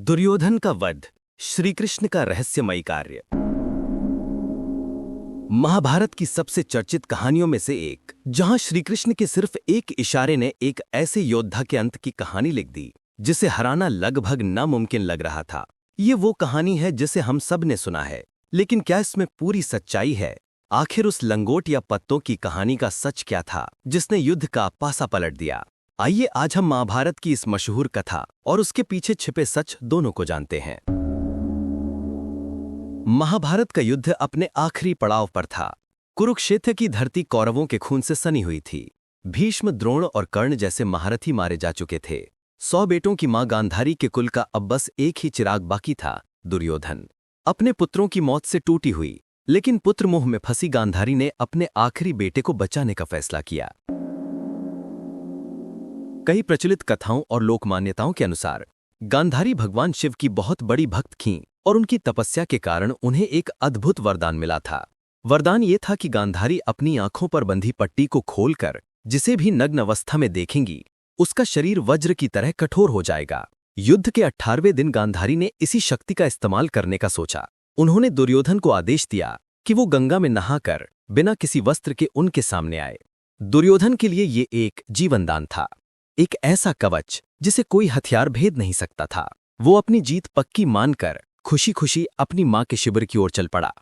दुर्योधन का वध, श्रीकृष्ण का रहस्यमयी कार्य। महाभारत की सबसे चर्चित कहानियों में से एक, जहां श्रीकृष्ण के सिर्फ एक इशारे ने एक ऐसे योद्धा के अंत की कहानी लिख दी जिसे हराना लगभग नामुमकिन लग रहा था। ये वो कहानी है जिसे हम सब ने सुना है, लेकिन क्या इसमें पूरी सच्चाई है? आखिर उस लंगोट या पत्तों की कहानी का सच क्या था जिसने युद्ध का पासा पलट दिया? आइए आज हम महाभारत की इस मशहूर कथा और उसके पीछे छिपे सच दोनों को जानते हैं। महाभारत का युद्ध अपने आखिरी पड़ाव पर था। कुरुक्षेत्र की धरती कौरवों के खून से सनी हुई थी। भीष्म, द्रोण और कर्ण जैसे महारथी मारे जा चुके थे। 100 बेटों की मां गांधारी के कुल का अब बस एक ही चिराग बाकी था, दुर्योधन। अपने पुत्रों की मौत से टूटी हुई, लेकिन पुत्र मोह में फंसी गांधारी ने अपने आखिरी बेटे को बचाने का फैसला किया। कई प्रचलित कथाओं और लोक मान्यताओं के अनुसार गांधारी भगवान शिव की बहुत बड़ी भक्त थीं और उनकी तपस्या के कारण उन्हें एक अद्भुत वरदान मिला था। वरदान ये था कि गांधारी अपनी आंखों पर बंधी पट्टी को खोलकर जिसे भी नग्न अवस्था में देखेंगी, उसका शरीर वज्र की तरह कठोर हो जाएगा। युद्ध के 18वें दिन गांधारी ने इसी शक्ति का इस्तेमाल करने का सोचा। उन्होंने दुर्योधन को आदेश दिया कि वो गंगा में नहाकर बिना किसी वस्त्र के उनके सामने आए। दुर्योधन के लिए ये एक जीवनदान था, एक ऐसा कवच जिसे कोई हथियार भेद नहीं सकता था। वो अपनी जीत पक्की मानकर खुशी खुशी अपनी मां के शिविर की ओर चल पड़ा।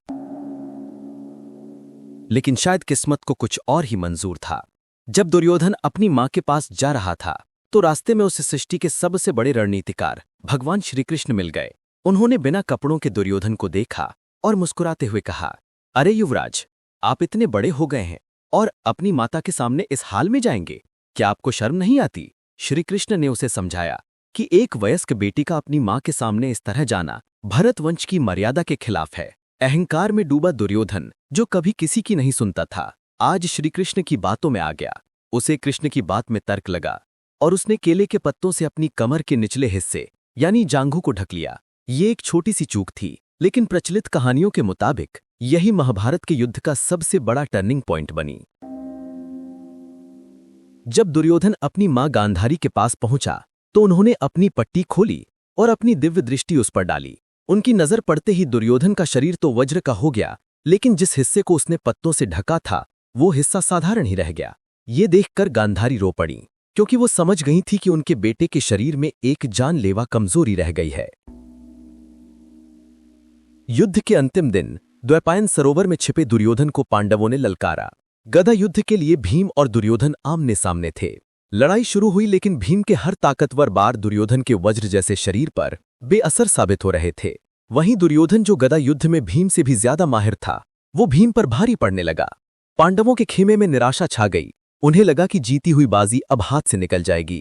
लेकिन शायद किस्मत को कुछ और ही मंजूर था। जब दुर्योधन अपनी मां के पास जा रहा था तो रास्ते में उसे सृष्टि के सबसे बड़े रणनीतिकार भगवान श्रीकृष्ण मिल गए। उन्होंने बिना कपड़ों के दुर्योधन को देखा और मुस्कुराते हुए कहा, अरे युवराज, आप इतने बड़े हो गए हैं और अपनी माता के सामने इस हाल में जाएंगे? क्या आपको शर्म नहीं आती? श्रीकृष्ण ने उसे समझाया कि एक वयस्क बेटी का अपनी मां के सामने इस तरह जाना भरत वंश की मर्यादा के खिलाफ है। अहंकार में डूबा दुर्योधन, जो कभी किसी की नहीं सुनता था, आज श्रीकृष्ण की बातों में आ गया। उसे कृष्ण की बात में तर्क लगा और उसने केले के पत्तों से अपनी कमर के निचले हिस्से यानी जांघों को ढक लिया। ये एक छोटी सी चूक थी, लेकिन प्रचलित कहानियों के मुताबिक यही महाभारत के युद्ध का सबसे बड़ा टर्निंग पॉइंट बनी। जब दुर्योधन अपनी मां गांधारी के पास पहुंचा तो उन्होंने अपनी पट्टी खोली और अपनी दिव्य दृष्टि उस पर डाली। उनकी नजर पड़ते ही दुर्योधन का शरीर तो वज्र का हो गया, लेकिन जिस हिस्से को उसने पत्तों से ढका था वो हिस्सा साधारण ही रह गया। ये देखकर गांधारी रो पड़ी, क्योंकि वो समझ गई थी कि उनके बेटे के शरीर में एक जानलेवा कमजोरी रह गई है। युद्ध के अंतिम दिन द्वैपायन सरोवर में छिपे दुर्योधन को पांडवों ने ललकारा। गदा युद्ध के लिए भीम और दुर्योधन आमने सामने थे। लड़ाई शुरू हुई, लेकिन भीम के हर ताकतवर बार दुर्योधन के वज्र जैसे शरीर पर बेअसर साबित हो रहे थे। वहीं दुर्योधन, जो गदा युद्ध में भीम से भी ज्यादा माहिर था, वो भीम पर भारी पड़ने लगा। पांडवों के खेमे में निराशा छा गई। उन्हें लगा कि जीती हुई बाजी अब हाथ से निकल जाएगी।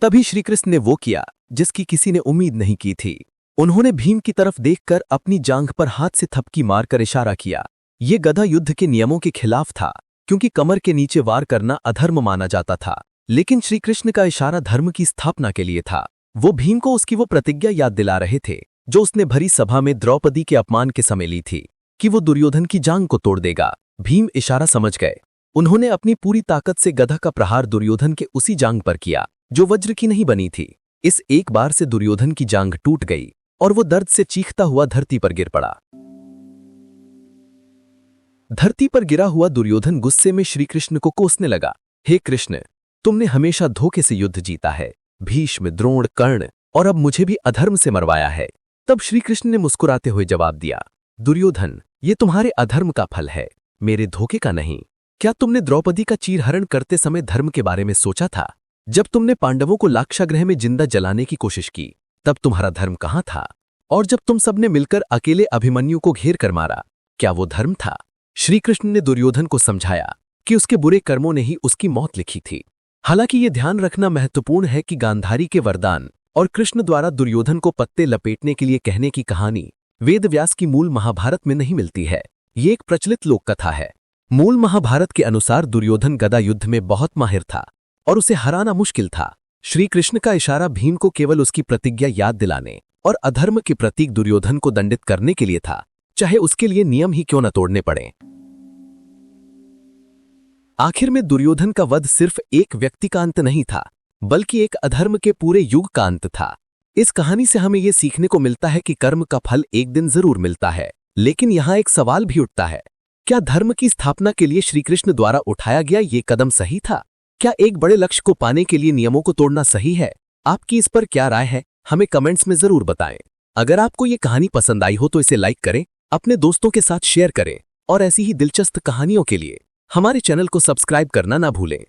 तभी श्रीकृष्ण ने वो किया जिसकी किसी ने उम्मीद नहीं की थी। उन्होंने भीम की तरफ देखकर अपनी जांघ पर हाथ से थपकी मारकर इशारा किया। ये गदा युद्ध के नियमों के खिलाफ था, क्योंकि कमर के नीचे वार करना अधर्म माना जाता था। लेकिन श्रीकृष्ण का इशारा धर्म की स्थापना के लिए था। वो भीम को उसकी वो प्रतिज्ञा याद दिला रहे थे जो उसने भरी सभा में द्रौपदी के अपमान के समय ली थी, कि वो दुर्योधन की जांघ को तोड़ देगा। भीम इशारा समझ गए। उन्होंने अपनी पूरी ताकत से गदा का प्रहार दुर्योधन के उसी जांघ पर किया जो वज्र की नहीं बनी थी। इस एक बार से दुर्योधन की जांघ टूट गई और वो दर्द से चीखता हुआ धरती पर गिर पड़ा। धरती पर गिरा हुआ दुर्योधन गुस्से में श्रीकृष्ण को कोसने लगा, हे कृष्ण, तुमने हमेशा धोखे से युद्ध जीता है। भीष्म, द्रोण, कर्ण और अब मुझे भी अधर्म से मरवाया है। तब श्रीकृष्ण ने मुस्कुराते हुए जवाब दिया, दुर्योधन, ये तुम्हारे अधर्म का फल है, मेरे धोखे का नहीं। क्या तुमने द्रौपदी का चीरहरण करते समय धर्म के बारे में सोचा था? जब तुमने पांडवों को लाक्षागृह में जिंदा जलाने की कोशिश की, तब तुम्हारा धर्म कहाँ था? और जब तुम सबने मिलकर अकेले अभिमन्यु को घेर कर मारा, क्या वो धर्म था? श्रीकृष्ण ने दुर्योधन को समझाया कि उसके बुरे कर्मों ने ही उसकी मौत लिखी थी। हालांकि ये ध्यान रखना महत्वपूर्ण है कि गांधारी के वरदान और कृष्ण द्वारा दुर्योधन को पत्ते लपेटने के लिए कहने की कहानी वेदव्यास की मूल महाभारत में नहीं मिलती है। ये एक प्रचलित लोक कथा है। मूल महाभारत के अनुसार दुर्योधन गदा युद्ध में बहुत माहिर था और उसे हराना मुश्किल था। श्रीकृष्ण का इशारा भीम को केवल उसकी प्रतिज्ञा याद दिलाने और अधर्म के प्रतीक दुर्योधन को दंडित करने के लिए था, चाहे उसके लिए नियम ही क्यों न तोड़ने पड़े। आखिर में दुर्योधन का वध सिर्फ एक व्यक्ति का अंत नहीं था, बल्कि एक अधर्म के पूरे युग का अंत था। इस कहानी से हमें यह सीखने को मिलता है कि कर्म का फल एक दिन जरूर मिलता है, लेकिन यहाँ एक सवाल भी उठता है, क्या धर्म की स्थापना के लिए श्री कृष्ण द्वारा उठाया गया ये कदम सही था? क्या एक बड़े लक्ष्य को पाने के लिए नियमों को तोड़ना सही है? आपकी इस पर क्या राय है, हमें कमेंट्स में जरूर बताएं। अगर आपको ये कहानी पसंद आई हो तो इसे लाइक करें, अपने दोस्तों के साथ शेयर करें और ऐसी ही दिलचस्प कहानियों के लिए हमारे चैनल को सब्सक्राइब करना ना भूलें।